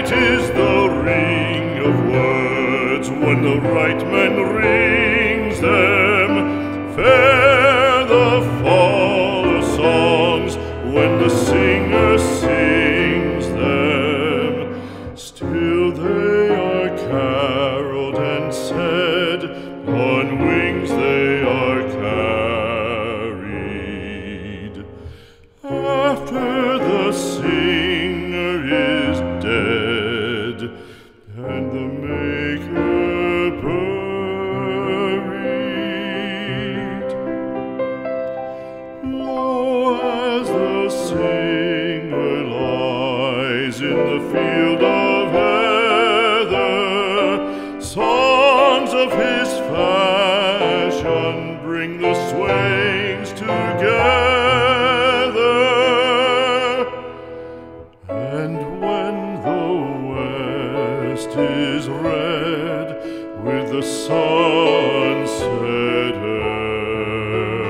Sweet is the ring of words when the right man rings them. Fair the fall of songs when the singer sings them. Still they are caroled and said, on wings they are carried. After the singer is dead and the maker buried, lo, as the singer lies in the field of heather, songs of his fashion bring the swains together. And when the west is red with the sunset